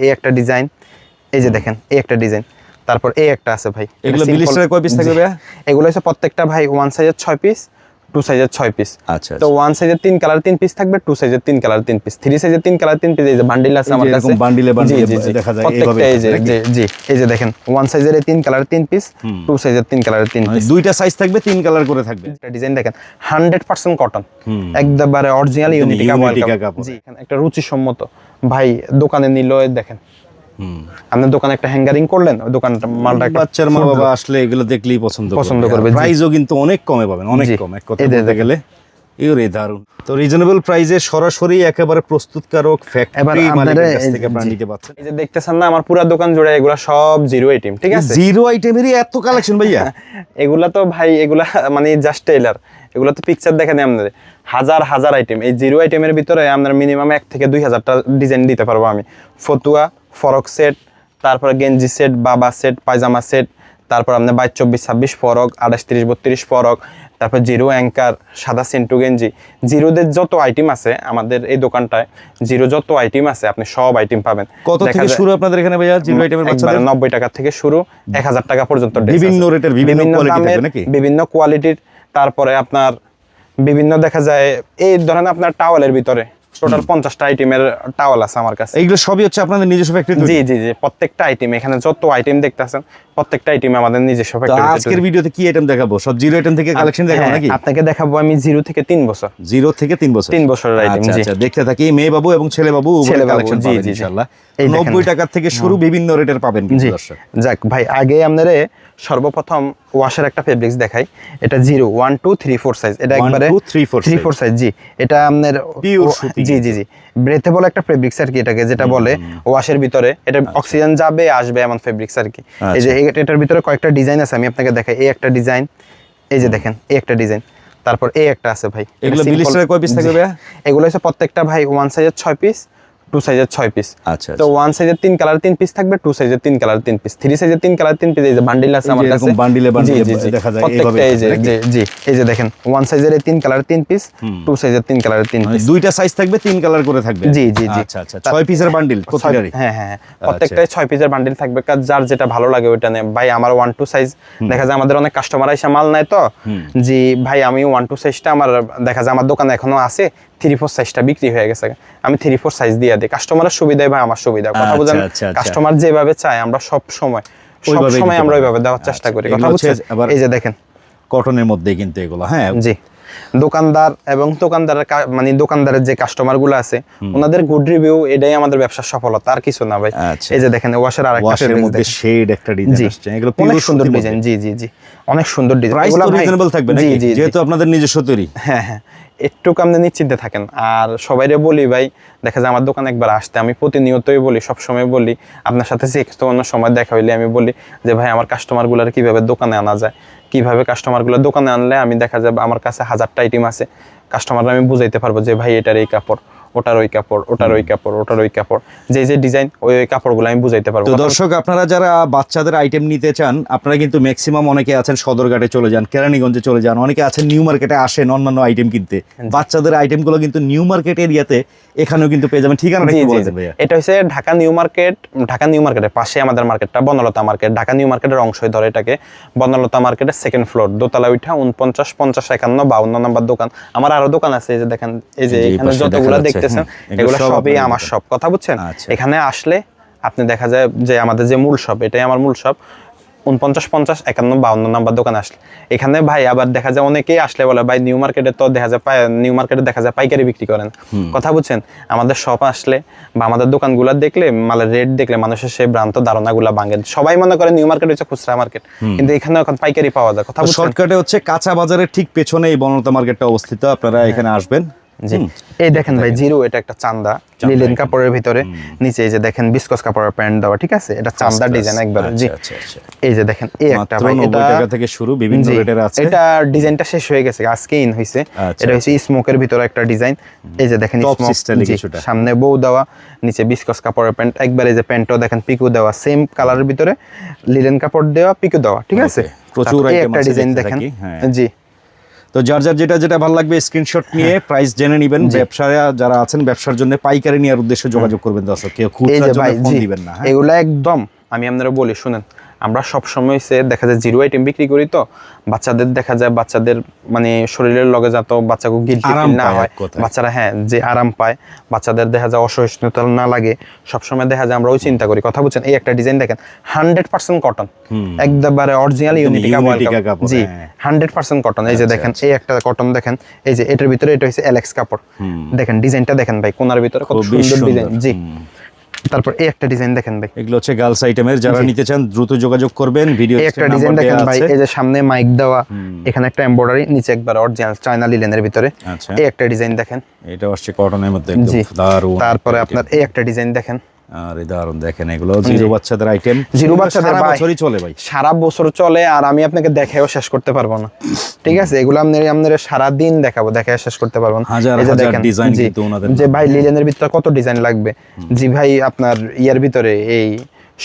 এই একটা ডিজাইন, এই যে দেখেন এই একটা ডিজাইন, তারপর এই একটা আছে ভাই। এগুলো বিলিস্টারে কয় পিস থাকবে ভাইয়া? এগুলো হচ্ছে প্রত্যেকটা ভাই ওয়ান সাইজের 6 পিস, টু সাইজের 6 পিস। আচ্ছা, তো ওয়ান সাইজের 3 কালার 3 পিস থাকবে, টু সাইজের 3 কালার 3 পিস, 3 সাইজের 3 কালার 3 পিস। এই যে বান্ডিল আছে আমার কাছে, এরকম বান্ডিলে দেখা যায় এইভাবে। এই যে জি এই যে দেখেন ওয়ান সাইজের 3 কালার 3 পিস, টু সাইজের 3 কালার 3 পিস, দুইটা সাইজ থাকবে, 3 কালার করে থাকবে। এটা ডিজাইন দেখেন 100% কটন, একবারে অরিজিনাল ইউনিটি কাপড়। জি এখানে একটা রুচিসম্মত ভাই দোকানে নিল, দেখেন আপনার দোকানে একটা হ্যাঙ্গারিং করলেন, ওই দোকানটা মালটা বাচ্চার মা বাবা আসলে এগুলো দেখলেই পছন্দ করবে। প্রাইসও কিন্তু অনেক কমে পাবেন, অনেক কম। এক কথা বলতে গেলে এরে দারুন। তো রিজনেবল প্রাইসে সরাসরি একেবারে প্রস্তুতকারক ফ্যাক্টরি মালিকের কাছ থেকে আপনারা নিতে পাচ্ছেন। এই যে দেখতেছেন না আমার পুরো দোকান জুড়ে এগুলা সব জিরো আইটেম, ঠিক আছে? জিরো আইটেমেরই এত কালেকশন ভাইয়া? এগুলা তো ভাই এগুলা মানে জাস্ট টেইলার, এগুলা তো পিকচার দেখেন আপনাদের হাজার হাজার আইটেম। এই জিরো আইটেমের ভিতরে আপনার মিনিমাম 1 থেকে 2000টা ডিজাইন দিতে পারবো আমি। ফতুয়া, ফরক সেট, তারপর গেঞ্জি সেট, বাবা সেট, পায়জামা সেট, তারপর আপনার 22, 24, 26 ফরক, 28, 30, 32 ফরক, তারপর জিরো অ্যাঙ্কার, সাদা সেন্টু গেঞ্জি। জিরোদের যত আইটেম আছে আমাদের এই দোকানটায়, জিরো যত আইটেম আছে আপনি সব আইটেম পাবেন। কত থেকে শুরু আপনাদের এখানে ভাইয়া জিরো আইটেমের বাচ্চাদের? 90 টাকা থেকে শুরু, 1000 টাকা পর্যন্ত। বিভিন্ন রেটের বিভিন্ন কোয়ালিটি থাকবে নাকি? বিভিন্ন কোয়ালিটির। তারপরে আপনার বিভিন্ন দেখা যায় এই ধরেন আপনার টাওয়ালের ভিতরে টোটাল 50টা আইটেমের টাওয়াল আছে আমার কাছে। এইগুলো সবই হচ্ছে আপনাদের নিজস্ব ফ্যাক্টরি? জি জি জি, প্রত্যেকটা আইটেম, এখানে যত আইটেম দেখতেছেন প্রত্যেকটা আইটেম আমাদের নিজস্ব ফ্যাক্টরি। আজকের ভিডিওতে কি আইটেম দেখাবো? সব জিরো আইটেম থেকে কালেকশন দেখাবো নাকি? আপনাকে দেখাবো আমি 0 থেকে 3 বছর। 0 থেকে 3 বছর? 3 বছরের আইটেম। জি আচ্ছা, দেখতে থাকি। মেয়ে বাবু এবং ছেলে বাবু উভয় কালেকশন পাবেন ইনশাআল্লাহ। 90 টাকা থেকে শুরু, বিভিন্ন রেটের পাবেন কিন্তু দর্শক। যাক ভাই, আগে আপনারে সর্বপ্রথম ওয়াশের একটা ফেব্রিক্স দেখাই। এটা 0, 1, 2, 3, 4 সাইজ। এটা একবারে 1, 2, 3, 4 সাইজ। জি এটা আপনার পিওর সুতি। জি জি জি, ব্রেথেবল একটা ফেব্রিক্স আর কি, এটাকে যেটা বলে ওয়াশের ভিতরে এটা অক্সিজেন যাবে আসবে এমন ফেব্রিক্স আর কি। এই যে এটার ভিতরে কয়েকটা ডিজাইন আছে, আমি আপনাকে দেখাই। এই একটা ডিজাইন, এই যে দেখেন এই একটা ডিজাইন, তারপর এই একটা আছে ভাই। এগুলো বিলিস্টারে কয় পিস থাকবে ভাইয়া? এগুলো হচ্ছে প্রত্যেকটা ভাই ওয়ান সাইজের 6 পিস, টু সাইজের 6 পিস। আচ্ছা, তো ওয়ান সাইজের 3 কালার 3 পিস থাকবে, টু সাইজের 3 কালার 3 পিস, 3 সাইজের 3 কালার 3 পিস। এই যে বান্ডিল আছে আমার কাছে, এরকম বান্ডিলে দেখা যায় এইভাবে। এই যে জি এই যে দেখেন ওয়ান সাইজের 3 কালার 3 পিস, টু সাইজের 3 কালার 3 পিস। দুইটা সাইজ থাকবে, 3 কালার করে থাকবে। জি জি জি। আচ্ছা আচ্ছা, 6 পিসের বান্ডিল প্রত্যেকটারই? হ্যাঁ হ্যাঁ, প্রত্যেকটাই 6 পিসের বান্ডিল থাকবে। যার যেটা ভালো লাগে ওইটা নেন ভাই। আমার 1, 2 সাইজ দেখা যায় আমাদের অনেক কাস্টমার এসে মাল নেয়, তো জি ভাই আমি 1, 2 সাইজটা আমার দেখা যায় আমার দোকানে এখনো আছে, 3, 4 সাইজটা বিক্রি হয়ে গেছে। আমি 3, 4 সাইজ দিয়ে দিই। কাস্টমারের সুবিধায় ভাই আমার সুবিধা। কথা বুঝেন? কাস্টমার যেভাবে চায় আমরা সব সময় আমরা ওইভাবে দেওয়ার চেষ্টা করি। কথা বুঝছেন? এই যে দেখেন কটনের মধ্যে কিন্তু এগুলো। হ্যাঁ জি, দোকানদার এবং দোকানদারের মানে দোকানদারের যে কাস্টমার গুলো আছে ওনাদের গুড রিভিউ, এটাই আমাদের ব্যবসার সফলতা, আর কিছু না ভাই। এই যে দেখেন ওয়াশের আরেকটা মধ্যে শেড একটা ডিজাইন আসছে, এগুলো অনেক সুন্দর ডিজাইন। জি জি জি, অনেক সুন্দর ডিজাইন। প্রাইস তো রিজনেবল থাকবে নাকি, যেহেতু আপনাদের নিজস্ব তৈরি? হ্যাঁ হ্যাঁ, একটু আপনি নিশ্চিন্তে থাকেন। আর সবাইরে বলি ভাই, দেখা যায় আমার দোকানে একবার আসতে, আমি প্রতিনিয়তই বলি, সবসময় বলি, আপনার সাথে যে অন্য সময় দেখা হইলে আমি বলি যে ভাই আমার কাস্টমারগুলোর কিভাবে দোকানে আনা যায়, কিভাবে কাস্টমারগুলো দোকানে আনলে আমি দেখা যাবে আমার কাছে 1000টা আইটেম আছে, কাস্টমাররা আমি বুঝাইতে পারবো যে ভাই এটার এই কাপড়, ওটার ওই কাপড়, ওটার ওই কাপড়, ওটার ওই কাপড়, যে যে ডিজাইন ওই ওই কাপড়গুলো আমি বুঝাইতে পারবো। তো দর্শক, আপনারা যারা বাচ্চাদের আইটেম নিতে চান, আপনারা কিন্তু ম্যাক্সিমাম অনেকে আছেন সদরঘাটে চলে যান, কেরানীগঞ্জে চলে যান, অনেকে আছেন নিউ মার্কেটে আসেন অন্যান্য আইটেম কিনতে। বাচ্চাদের আইটেমগুলো কিন্তু নিউ মার্কেট এরিয়াতে এখানেও কিন্তু পেয়ে যাবেন। ঠিকানাটা কি বলবেন ভাইয়া? এটা হচ্ছে Dhaka new market. Dhaka new মার্কেটের পাশে আমাদের মার্কেটটা, বনলতা মার্কেট। ঢাকা নিউ মার্কেটের অংশই ধরে এটাকে। বনলতা মার্কেটের 2nd ফ্লোর, দোতলা উঠা 49, 50, 51, 52 নম্বর দোকান। আমার আরো দোকান আছে, এই যে দেখেন, এই যে এখানে যতগুলো দেখতেছেন এগুলো সবই আমার সব। কথা বুঝছেন? এখানে আসলে আপনি দেখা যায় যে আমাদের যে মূল শপ, এটাই আমার মূল শপ। 49, 50, 51, 52 নাম্বার দোকানে আসলে এখানে ভাই আবার দেখা যায় অনেকেই আসলে বলে ভাই নিউ মার্কেটে তো দেখা যায় নিউ মার্কেটে দেখা যায় পাইকারি বিক্রি করেন। কথা বুঝছেন? আমাদের শপ আসলে বা আমাদের দোকানগুলো দেখলে, মালের রেট দেখলে মানুষের সেই ভ্রান্ত ধারণাগুলো ভাঙে। সবাই মনে করে নিউ মার্কেট হচ্ছে খুচরা মার্কেট, কিন্তু এখানে এখন পাইকারি পাওয়া যায়। কথা বুঝছেন? শর্টকাটে হচ্ছে কাঁচা বাজারের ঠিক পেছনে এই বনলতা মার্কেটটা অবস্থিত, আপনারা এখানে আসবেন। জি, এই দেখেন ভাই জিরো, এটা একটা চান্দা লিলেন কাপড়ের ভিতরে, নিচে এই যে দেখেন বিস্কস কাপড়ের প্যান্ট দেওয়া, ঠিক আছে? এটা চান্দা ডিজাইন একবার। জি, এই যে দেখেন এই একটা ভাই, এটা 90 টাকা থেকে শুরু, বিভিন্ন রেটের আছে। এটা ডিজাইনটা শেষ হয়ে গেছে, আজকে ইন হইছে। এটা হচ্ছে স্মোকের ভিতরে একটা ডিজাইন। এই যে দেখেন স্মোক, সামনে বউ দেওয়া, নিচে বিস্কস কাপড়ের প্যান্ট একবার। এই যে প্যান্টও দেখেন পিকু দেওয়া, সেম কালারের ভিতরে লিলেন কাপড় দেওয়া, পিকু দেওয়া, ঠিক আছে? প্রচুর একটা ডিজাইন দেখেন। জি, তো যার যার যেটা যেটা ভালো লাগবে স্ক্রিনশট নিয়ে প্রাইস জেনে নেবেন। ব্যবসায় যারা আছেন ব্যবসার জন্য পাইকারি নেওয়ার উদ্দেশ্যে যোগাযোগ করবেন দর্শক, কেউ এই খুচরার যে জন্য ভাই ফোন জি, দিবেন না। এগুলো একদম আমি আপনারা বলি শুনেন, আমরা সব সময় দেখা যায় জিরো আইটেম বিক্রি করি, তো বাচ্চাদের দেখা যায় বাচ্চাদের মানে শরীরের লগে যাত বাচ্চাকে গিল্টি আরাম ফিল না পায় হয়, এক কথায়। বাচ্চারা হ্যাঁ যে আরাম পায়, বাচ্চাদের দেখা যায় অসহিষ্ণুতা না লাগে, সবসময় দেখা যায় আমরা ওই চিন্তা করি। কথা বলছেন, এই একটা ডিজাইন দেখেন 100% কটন, একবারে অরিজিনাল ইউনিটিকা ইউনিটিকা কাপড়, জি হ্যাঁ। 100% কটন। এই যে দেখেন এই একটা কটন দেখেন, এই যে এটার ভিতরে এটা হচ্ছে এলেক্স কাপড়, দেখেন ডিজাইনটা দেখেন ভাই, কোনার ভিতরে কত খুবই সুন্দর ডিজাইন। সুন্দর। জি, তারপর এই একটা ডিজাইন দেখেন ভাই, এগুলো হচ্ছে গার্লস আইটেমের, যারা নিতে চান দ্রুত যোগাযোগ করবেন। ভিডিও এই একটা ডিজাইন দেখেন ভাই, এই যে সামনে মাইক দেওয়া, এখানে একটা এমব্রয়ডারি, নিচে একবার অরিজিনাল চায়না লিলেনের ভিতরে আচ্ছা, এই একটা ডিজাইন দেখেন। এটা আসছে কটনের মধ্যে, একদম জি, দারুণ। তারপরে আপনার এই একটা ডিজাইন দেখেন, আর এই দারুণ দেখেন, এগুলো জিরো বাচ্চাদের আইটেম, জিরো বাচ্চাদের ভাই বছরই চলে ভাই, সারা বছর চলে, আর আমি আপনাকে দেখাও শেষ করতে পারবো না। ঠিক আছে, এগুলো আপনার সারা দিন দেখাবো, দেখায় শেষ করতে পারবো না। হাজার এই যে হাজার দেখেন, ডিজাইন জি, কিন্তু ওনাদের যে ভাই লিলেনের ভিতরে কত ডিজাইন লাগবে, জি ভাই আপনার ইয়ার ভিতরে এই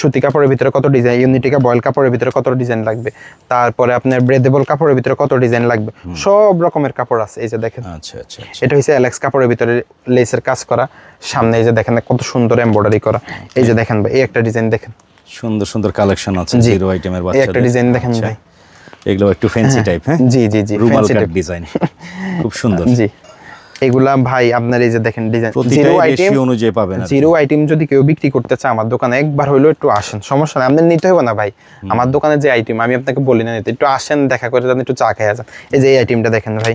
সুতি কাপড়ের ভিতরে কত ডিজাইন, ইউনিটিকা বয়েল কাপড়ের ভিতরে কত ডিজাইন লাগবে, তারপরে আপনার ব্রেদেবল কাপড়ের ভিতরে কত ডিজাইন লাগবে, সব রকমের কাপড় আছে। এই যে দেখেন, আচ্ছা আচ্ছা, এটা হচ্ছে এলেক্স কাপড়ের ভিতরে লেসের কাজ করা, সামনে এই যে দেখেন কত সুন্দর এমব্রয়ডারি করা। এই যে দেখেন ভাই এই একটা ডিজাইন দেখেন, সুন্দর সুন্দর কালেকশন আছে জি, জিরো আইটেমের এই বাচ্চাদের। একটা ডিজাইন দেখেন আচ্ছা, ভাই, এগুলো একটু ফ্যান্সি টাইপ, হ্যাঁ জি জি জি, রুমাল fancy কাট type। ডিজাইন, খুব সুন্দর। জি, এগুলা ভাই আপনার এই যে দেখেন ডিজাইন, প্রতিটা জিরো আইটেম, রেশিও অনুযায়ী পাবেন। জিরো আইটেম যদি কেউ বিক্রি করতে চায় আমার দোকানে একবার হইলো একটু আসেন, সমস্যা নেই, আপনার নিতে হবে না ভাই। আমার দোকানে যে আইটেম আমি আপনাকে বলি না নিতে, একটু আসেন, দেখা করে যান, একটু চা খেয়ে যান। এই যে এই আইটেমটা দেখেন ভাই,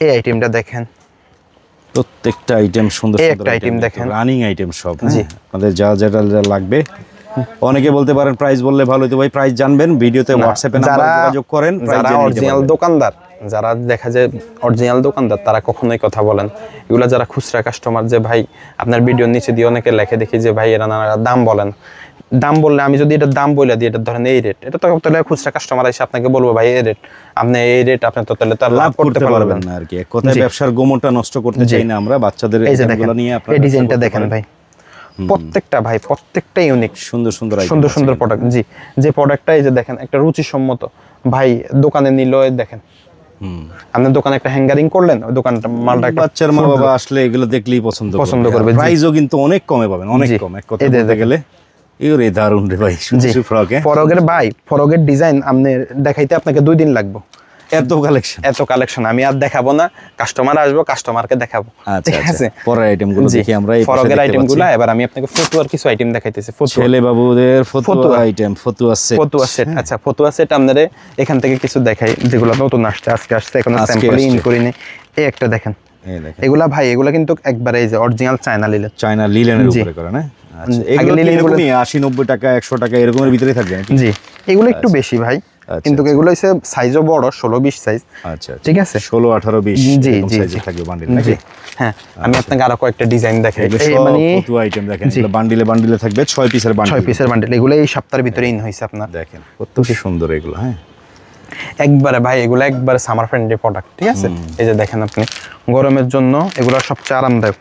এই আইটেমটা দেখেন, প্রত্যেকটা আইটেম সুন্দর এই সুন্দর একটা আইটেম item দেখেন। রানিং আইটেম সব। জি। আপনাদের যা যেটা যেটা লাগবে, অনেকে বলতে পারেন প্রাইস বললে ভালো হতো ভাই, প্রাইস জানবেন ভিডিওতে হোয়াটসঅ্যাপে নাম্বারে যোগাযোগ করেন, প্রাইস যারা জেনে নিতে অরিজিনাল পারবেন। দোকানদার, যারা দেখা যায় অরিজিনাল দোকানদার, তারা কখনোই কথা বলেন। এগুলা যারা খুচরা কাস্টমার, যে ভাই আপনার ভিডিওর নিচে দিয়ে অনেকে লেখে দেখি যে ভাই এরা নানা দাম বলেন, দাম বললে আমি যদি এটার দাম বলে দিই, এটা ধরেন এই রেট, এটা তো তাহলে খুচরা কাস্টমার এসে আপনাকে বলবো ভাই এই রেট, আপনি এই রেট, আপনি তো তাহলে তার লাভ করতে পারবেন না আর কি। এক কথায় জি। ব্যবসার গোমরটা নষ্ট করতে চাই না আমরা, বাচ্চাদের এই যে দেখেন এগুলো নিয়ে আপনারা এই ডিজাইনটা ব্যবসা করতে দেখেন পারেন। ভাই, প্রত্যেকটা ভাই প্রত্যেকটা ইউনিক, সুন্দর সুন্দর item সুন্দর আছে সুন্দর কিন্তু। প্রোডাক্ট। জি, যে প্রোডাক্টটা এই যে দেখেন একটা রুচিসম্মত, ভাই দোকানে নিল, দেখেন আপনার দোকানে একটা হ্যাঙ্গারিং করলেন, ওই দোকানটা মালটা একটা বাচ্চার মা বাবা আসলে এগুলো দেখলেই পছন্দ করবে, জি। প্রাইসও কিন্তু অনেক কমে পাবেন, অনেক জি। কম। এক কথা এই যে বলতে দেখেন। গেলে ইউরে দারুন রে ভাই, জি, সুন্দর ফ্রক, ফরগের ভাই, ফরগের ডিজাইন আপনি দেখাইতে আপনাকে 2 দিন লাগবে, এত কালেকশন। এত কালেকশন আমি আর দেখাবো না, কাস্টমার আসবো, কাস্টমারকে দেখাবো। আচ্ছা ঠিক আচ্ছা, আছে, পরের আইটেম গুলো জি, দেখি আমরা। এই পাশে ফরগের দেখতে আইটেম পাচ্ছি গুলা এবার আমি আপনাকে ফতুয়ার কিছু আইটেম দেখাইতেছি। ফতুয়া, ছেলে বাবুদের ফতুয়া ফতুয়া। আইটেম, ফতুয়া সেট। ফতুয়া সেট, আচ্ছা ফতুয়া সেট আপনাদের এখান থেকে কিছু দেখাই, যেগুলো নতুন আসছে, আজকে আসছে, এখন আজকে স্যাম্পল ইন আসছে। করিনি। এই একটা দেখেন, এই দেখেন এগুলা ভাই এগুলা কিন্তু একবারে এই যে অরিজিনাল চায়না লিলেন, চায়না লিলেনের জি। উপরে করে না। আচ্ছা, আগে এগুলো কি লিলেন গুলো- এরকমই 80-90 টাকা 100 টাকা এরকমের ভিতরে থাকবে নাকি? জি এগুলো একটু বেশি ভাই, আচ্ছা, কিন্তু এগুলো হচ্ছে সাইজও বড়, 16-20 সাইজ। আচ্ছা ঠিক আছে, 16, 18, 20 জি, এরকম জি, সাইজে জি। থাকবে বান্ডিল জি, নাকি? হ্যাঁ আমি আপনাকে আরো কয়েকটা ডিজাইন দেখাই, এগুলো এই সব মানে ফতুয়া আইটেম দেখেন, জি। এগুলো বান্ডিলে বান্ডিলে থাকবে 6 পিসের 6 বান্ডিল। পিসের বান্ডেল, এগুলো এই সপ্তাহের ভিতরে ইন হয়েছে আপনার। দেখেন কত সুন্দর এগুলো, হ্যাঁ একবারে ভাই এগুলো একবারে সামার ফ্রেন্ডলি প্রোডাক্ট। ঠিক আছে, এই যে দেখেন আপনি গরমের জন্য এগুলো সবচেয়ে আরামদায়ক,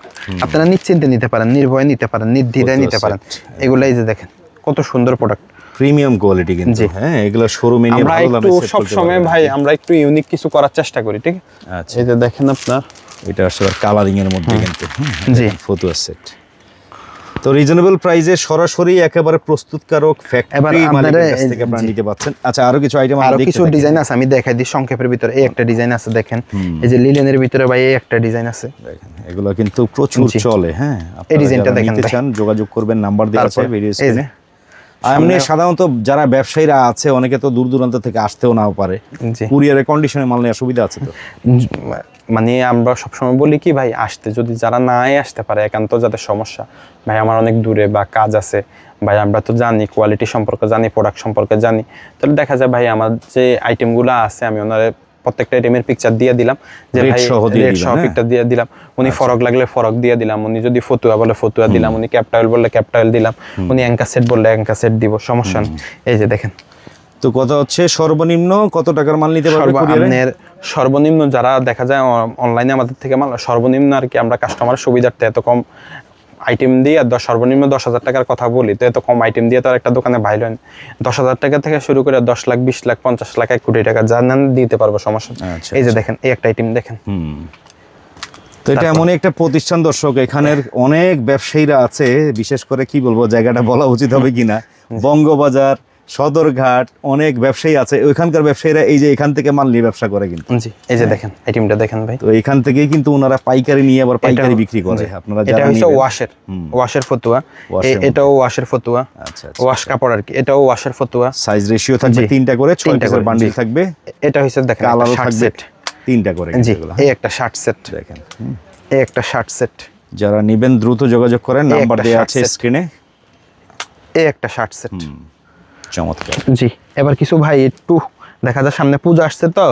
আপনারা নিশ্চিন্তে নিতে পারেন, নির্ভয়ে নিতে পারেন, নির্দ্বিধায় নিতে পারেন। এগুলো এই যে দেখেন কত সুন্দর প্রোডাক্ট, প্রিমিয়াম কোয়ালিটি কিন্তু, জি। হ্যাঁ এগুলো শোরুমে নিয়ে আমরা ভালো দামে একটু সেল সব করতে সময় পারবেন। ভাই আমরা একটু ইউনিক কিছু করার চেষ্টা করি। ঠিক আছে, আচ্ছা, এই যে দেখেন আপনার, এটা আসলে কালারিং এর মধ্যে কিন্তু, জি। ফতুয়া সেট তো রিজনেবল প্রাইসে সরাসরি একেবারে প্রস্তুতকারক এবার ফ্যাক্টরি আপনারা মালিকের কাছ থেকে জি। আপনারা নিতে পাচ্ছেন। আচ্ছা, আরো কিছু আইটেম আরো কিছু ডিজাইন আছে, আমি দেখাই দিই সংক্ষেপের ভিতরে। এই একটা ডিজাইন আছে দেখেন, এই যে লিলেনের ভিতরে ভাই এই একটা ডিজাইন আছে, দেখেন এগুলো কিন্তু প্রচুর জি। চলে। হ্যাঁ, এই ডিজাইনটা যারা দেখেন নিতে ভাই। চান যোগাযোগ করবেন, নাম্বার দেওয়া আছে তারপরে ভিডিও এই যে স্ক্রিনে। এমনি সাধারণত যারা ব্যবসায়ীরা আছে অনেকে তো দূর দূরান্ত থেকে আসতেও নাও পারে, জি, কুরিয়ারের কন্ডিশনে মাল নেওয়ার সুবিধা আছে তো? মানে আমরা সবসময় বলি কি ভাই, আসতে যদি যারা নাই আসতে পারে, একান্ত যাদের সমস্যা, ভাই আমার অনেক দূরে বা কাজ আছে, ভাই আমরা তো জানি কোয়ালিটি সম্পর্কে জানি, প্রোডাক্ট সম্পর্কে জানি, তাহলে দেখা যায় ভাই আমার যে আইটেমগুলো আছে আমি ওনারে প্রত্যেকটা আইটেমের পিকচার দিয়ে দিলাম, যে Rate ভাই সহ দিয়ে রেট দিবেন, সহ হ্যাঁ? পিকচার দিয়ে দিলাম, উনি ফরক লাগলে ফরক দিয়ে দিলাম, উনি যদি ফতুয়া বলে ফতুয়া দিলাম, উনি ক্যাপটাইল বললে ক্যাপটাইল দিলাম, উনি অ্যাঙ্কা সেট বললে অ্যাঙ্কা সেট দিব, সমস্যা নেই। এই যে দেখেন, তো কথা হচ্ছে সর্বনিম্ন কত টাকার মাল নিতে পারবে কুরিয়ারে? আপনার সর্বনিম্ন যারা দেখা যায় অনলাইনে আমাদের থেকে মাল, সর্বনিম্ন আর কি আমরা কাস্টমার সুবিধার্থে এত কম আইটেম দিয়ে সর্বনিম্ন 10,000 টাকার কথা বলি, তো এত কম আইটেম দিয়ে তো আর একটা দোকানে ভাইল হয় না। 10,000 টাকা থেকে শুরু করে 10 লাখ, 20 লাখ, 50 লাখ, 1 কোটি টাকা যা নেন দিতে পারবো, সমস্যা নেই। আচ্ছা, এই যে দেখেন, এই একটা আইটেম দেখেন। তো এটা এমন একটা প্রতিষ্ঠান দর্শক, এখানের অনেক ব্যবসায়ীরা আছে, বিশেষ করে কি বলবো, জায়গাটা বলা উচিত হবে কিনা, বঙ্গবাজার, সদরঘাট, অনেক ব্যবসায়ী আছে, ওইখানকার ব্যবসায়ীরা এই যে এখান থেকে মাল নিয়ে ব্যবসা করে কিন্তু। জি, এই যে দেখেন আইটেমটা দেখেন ভাই। তো এখান থেকেই কিন্তু ওনারা পাইকারি নিয়ে আবার পাইকারি বিক্রি করে। আপনারা এটা যারা হচ্ছে নিবেন, ওয়াশের ফতুয়া, এটাও ওয়াশের ফতুয়া, আচ্ছা ওয়াশ কাপড় আর কি, এটাও ওয়াশের ফতুয়া। সাইজ রেশিও থাকবে 3টা করে, 6টা করে বান্ডিল থাকবে। এটা হচ্ছে দেখেন কালারও শার্ট থাকবে সেট, 3টা করে। জি, এই একটা শার্ট সেট দেখেন, এই একটা শার্ট সেট। যারা নেবেন দ্রুত যোগাযোগ করেন, নাম্বার দেওয়া আছে স্ক্রিনে। এই একটা শার্ট সেট, চমৎকার। জি। এবার কিছু ভাই একটু দেখা যায় সামনে পূজা আসছে, তো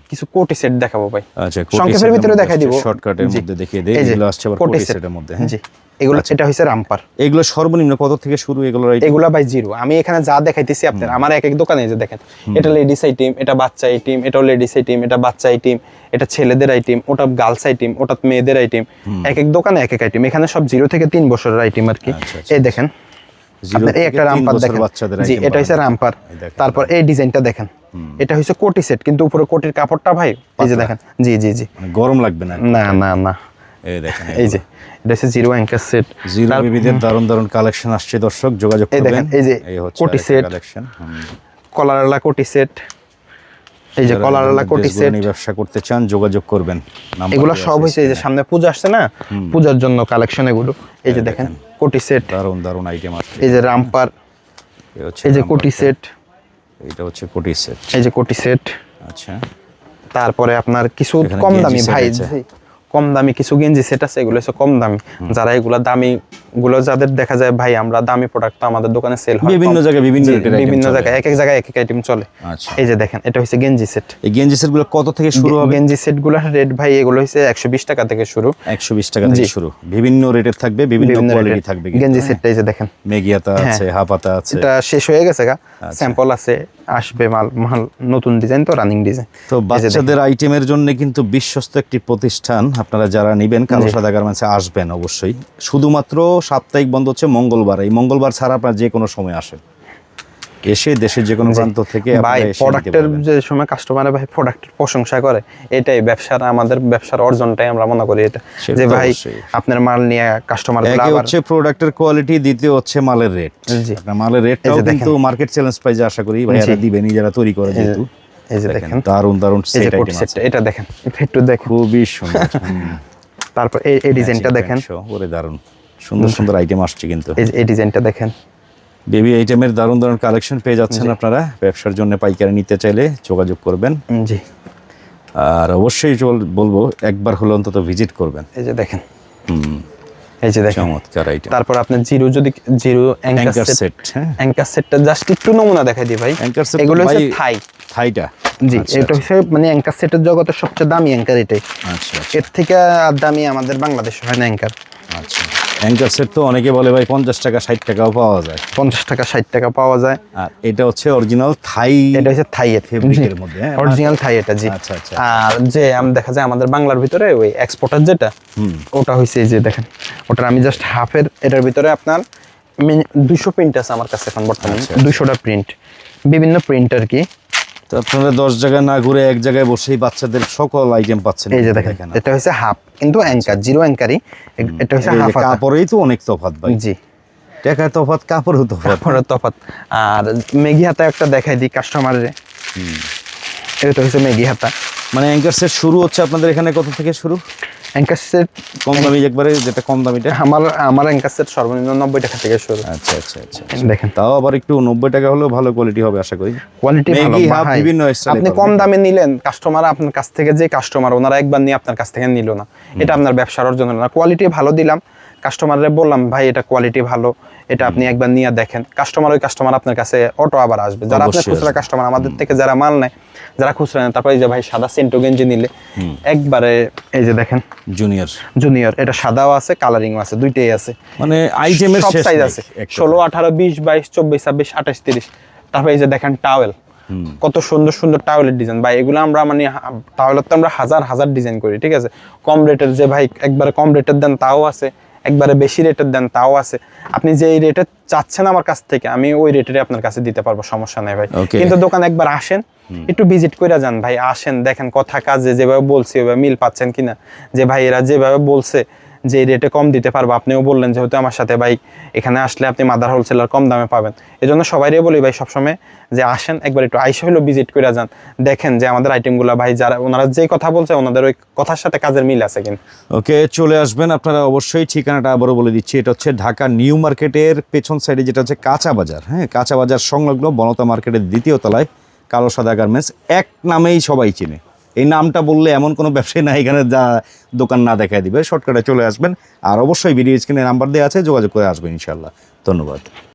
কিছু কোটি সেট দেখাবো ভাই। আচ্ছা, সংক্ষেপের ভিতরে দেখাই দিব, শর্টকাটের মধ্যে দেখিয়ে দেই। এগুলো আসছে আবার কোটি সেটের মধ্যে। জি, এগুলো এটা হইছে রামপার। এগুলো সর্বনিম্ন কত থেকে শুরু এগুলো? এগুলা ভাই জিরো। আমি এখানে যা দেখাইতেছি আপনার, আমার এক এক দোকানে যে দেখেন, এটা লেডিস আইটেম, এটা বাচ্চা আইটেম, এটাও লেডিস আইটেম, এটা বাচ্চা আইটেম, এটা ছেলেদের আইটেম, ওটা গার্লস আইটেম, ওটা মেয়েদের আইটেম। এক এক দোকানে এক এক আইটেম। এখানে সব 0 থেকে 3 বছরের আইটেম আর কি। এই দেখেন, এই একটা রামপার দেখেন, জি, এটা হচ্ছে রামপার। তারপর এই ডিজাইনটা দেখেন, এটা হচ্ছে কোটি সেট, কিন্তু উপরে কোটির কাপড়টা ভাই এই যে দেখেন, জি জি জি, গরম লাগবে না। না না না, এই দেখেন, এই যে এটা হচ্ছে জিরো অ্যাঙ্কার সেট। জিরো বিবিদের দারুণ দারুণ কালেকশন আসছে দর্শক, যোগাযোগ করবেন। এই দেখেন, এই যে কোটি সেট, কলারওয়ালা কোটি সেট, এই যে কলারওয়ালা কোটি সেট। ব্যবসা করতে চান যোগাযোগ করবেন। এগুলো সব হইছে এই যে সামনে পূজা আসছে না, পূজার জন্য কালেকশন এগুলো। এই যে দেখেন কোটি সেট, দারুণ দারুণ আইটেম আসছে। এই যে রামপার, এই যে কোটি সেট, এটা হচ্ছে কোটি সেট, এই যে কোটি সেট। আচ্ছা, তারপরে আপনার কিছু কম দামি ভাই, কম দামি কিছু গেঞ্জি সেট আছে, এগুলো হচ্ছে কম দামি। যারা এগুলা দামি গুলো যাদের দেখা যায় ভাই, আমরা দামি প্রোডাক্ট তো আমাদের দোকানে সেল হয় বিভিন্ন জায়গায়, বিভিন্ন জায়গায়, এক এক জায়গায় এক এক আইটেম চলে। আচ্ছা, এই যে দেখেন, এটা হচ্ছে গেঞ্জি সেট। এই গেঞ্জি সেট গুলো কত থেকে শুরু হবে? গেঞ্জি সেট গুলো রেট ভাই, এগুলো হচ্ছে 120 টাকা থেকে শুরু। 120 টাকা থেকে শুরু, বিভিন্ন রেটের থাকবে, বিভিন্ন কোয়ালিটি থাকবে। গেঞ্জি সেটটা এই যে দেখেন, মেগিয়াতা আছে, হাফাতা আছে। এটা শেষ হয়ে গেছে গা, স্যাম্পল আছে, আসবে মাল, নতুন ডিজাইন তো, রানিং ডিজাইন। তো বাচ্চাদের আইটেমের জন্য কিন্তু বিশ্বস্ত একটি প্রতিষ্ঠান। আপনারা যারা নেবেন কালো সাদা গার্মেন্টসে আসবেন অবশ্যই। শুধুমাত্র সাপ্তাহিক বন্ধ হচ্ছে মঙ্গলবার, এই মঙ্গলবার ছাড়া আপনারা যে কোনো সময় আসেন, এসে দেশের যে কোনো প্রান্ত থেকে ভাই প্রোডাক্টের যে সময় কাস্টমারে ভাই প্রোডাক্টের প্রশংসা করে, এটাই ব্যবসার, আমাদের ব্যবসার অর্জনটাই আমরা মনে করি এটা, যে ভাই আপনার মাল নিয়ে কাস্টমার একে হচ্ছে প্রোডাক্টের কোয়ালিটি, দ্বিতীয় হচ্ছে মালের রেট। আপনার মালের রেটটাও কিন্তু মার্কেট চ্যালেঞ্জ প্রাইজে আশা করি ভাইয়ারা দিবেনই, যারা তৈরি করে যেহেতু। এই যে দেখেন দারুণ দারুণ সেট আইটেম আছে, এটা দেখেন, একটু দেখুন, খুবই সুন্দর। তারপর এই ডিজাইনটা দেখেন, ওরে দারুণ সুন্দর সুন্দর আইটেম আসছে কিন্তু। এই ডিজাইনটা দেখেন, বেবি আইটেমের দারুণ দারুণ কালেকশন পেয়ে যাচ্ছেন আপনারা। ব্যবসার জন্য পাইকারি নিতে চাইলে যোগাযোগ করবেন। জি, আর অবশ্যই বলবো একবার হলো অন্তত ভিজিট করবেন। এই যে দেখেন, এই যে দেখেন, চমৎকার আইটেম। তারপর আপনার জিরো অ্যাঙ্কার সেট, অ্যাঙ্কার সেটটা জাস্ট একটু নমুনা দেখাই দিই ভাই। অ্যাঙ্কার সেট এগুলো হচ্ছে থাইটা, জি, এটা হচ্ছে মানে অ্যাঙ্কার সেটের জগতের সবচেয়ে দামি অ্যাঙ্কার এটাই। আচ্ছা, এর থেকে আর দামি আমাদের বাংলাদেশে হয় না অ্যাঙ্কার। আচ্ছা, অ্যাঙ্কার সেট তো অনেকে বলে ভাই 50 টাকা 60 টাকাও পাওয়া যায়। 50 টাকা 60 টাকা পাওয়া যায়। আর এটা হচ্ছে অরিজিনাল থাই, এটা হচ্ছে থাই ফেব্রিকের মধ্যে, অরিজিনাল থাই এটা, জি। আচ্ছা আচ্ছা। আর যে দেখা যায় আমাদের বাংলার ভিতরে ওই এক্সপোর্টার যেটা, ওটা হইছে এই যে দেখেন, ওটা আমি জাস্ট হাফের, এটার ভিতরে আপনার 200 প্রিন্ট আছে আমার কাছে এখন বর্তমানে, 200টা প্রিন্ট, বিভিন্ন প্রিন্ট আর কি। তো আপনারা 10 জায়গায় না ঘুরে এক জায়গায় বসেই বাচ্চাদের সকল আইটেম পাচ্ছেন। এই যে দেখেন, এটা হচ্ছে হাফ, কিন্তু অ্যাঙ্কার, জিরো অ্যাঙ্কারই, এটা হচ্ছে হাফ। কাপড়েই তো অনেক তফাৎ ভাই, জি, টাকার তফাৎ, কাপড়েও তফাৎ। আর মেগি হাতা একটা দেখাই দিই কাস্টমারের, এটা হচ্ছে মেগি হাতা। মানে অ্যাঙ্কার সেট শুরু হচ্ছে আপনাদের এখানে কত থেকে শুরু? অ্যাঙ্কার সেট কম দামি, একবারে যেটা কম দামিটা, আমার অ্যাঙ্কার সেট সর্বনিম্ন 90 টাকা থেকে শুরু। আচ্ছা আচ্ছা আচ্ছা, দেখেন, তাও আবার একটু 90 টাকা হলেও ভালো কোয়ালিটি হবে আশা করি। কোয়ালিটি ভালো ভাই, বিভিন্ন স্টাইলে আপনি কম দামে নিলেন, কাস্টমার আপনার কাছ থেকে, যে কাস্টমার ওনারা একবার নিয়ে আপনার কাছ থেকে নিল না, এটা আপনার ব্যবসার অর্জন হলো না। কোয়ালিটি ভালো দিলাম, কাস্টমারে বললাম ভাই এটা কোয়ালিটি ভালো, এটা আপনি একবার নিয়ে দেখেন, ওই কাস্টমার আপনার কাছে অটো আবার আসবে। যারা আপনার খুচরা কাস্টমার, আমাদের থেকে যারা মাল নেয়, যারা খুচরা নেয়, তারপর এই যে ভাই সাদা সেন্টো গেঞ্জি নিলে একবারে, এই যে দেখেন জুনিয়র, এটা সাদাও আছে, কালারিংও আছে, দুইটাই আছে, মানে আইটেমের সব সাইজ আছে, 16, 18, 20, 22, 24, 26, 28, 30। তারপর এই যে দেখেন টাওয়েল, কত সুন্দর সুন্দর টাওয়েলের ডিজাইন ভাই, এগুলো আমরা মানে টাওয়েলের তো আমরা হাজার হাজার ডিজাইন করি, ঠিক আছে। কম রেটের যে ভাই একবারে কম রেটের দেন তাও আছে, একবারে বেশি রেটের দেন তাও আছে। আপনি যে রেটে চাচ্ছেন আমার কাছ থেকে আমি ওই রেটের আপনার কাছে দিতে পারবো, সমস্যা নেই ভাই। Okay. কিন্তু দোকান একবার আসেন, একটু ভিজিট করে যান ভাই, আসেন দেখেন কথা কাজে যেভাবে বলছি ওইভাবে মিল পাচ্ছেন কিনা, যে ভাই এরা যেভাবে বলছে যে রেটে কম দিতে পারবো, আপনিও বললেন যেহেতু আমার সাথে ভাই এখানে আসলে আপনি মাদার হোলসেলার কম দামে পাবেন। এই জন্য সবাইরে বলি ভাই সবসময় যে আসেন একবার একটু আইসা হলেও ভিজিট করে যান, দেখেন যে আমাদের আইটেমগুলো ভাই যারা ওনারা যে কথা বলছে ওনাদের ওই কথার সাথে কাজের মিল আছে কিনা। ওকে, চলে আসবেন আপনারা অবশ্যই। ঠিকানাটা আবারও বলে দিচ্ছি, এটা হচ্ছে ঢাকা নিউ মার্কেটের পেছন সাইডে যেটা হচ্ছে কাঁচা বাজার। হ্যাঁ, কাঁচা বাজার সংলগ্ন বনতা মার্কেটের দ্বিতীয় তলায় কালো সাদা গার্মেন্টস, এক নামেই সবাই চিনে। এই নামটা বললে এমন কোনো ব্যবসায়ী না এখানে যা দোকান না দেখায় দিবে। শর্টকাটে চলে আসবেন, আর অবশ্যই ভিডিও স্ক্রিনে নাম্বার দেওয়া আছে, যোগাযোগ করে আসবেন ইনশাল্লাহ। ধন্যবাদ।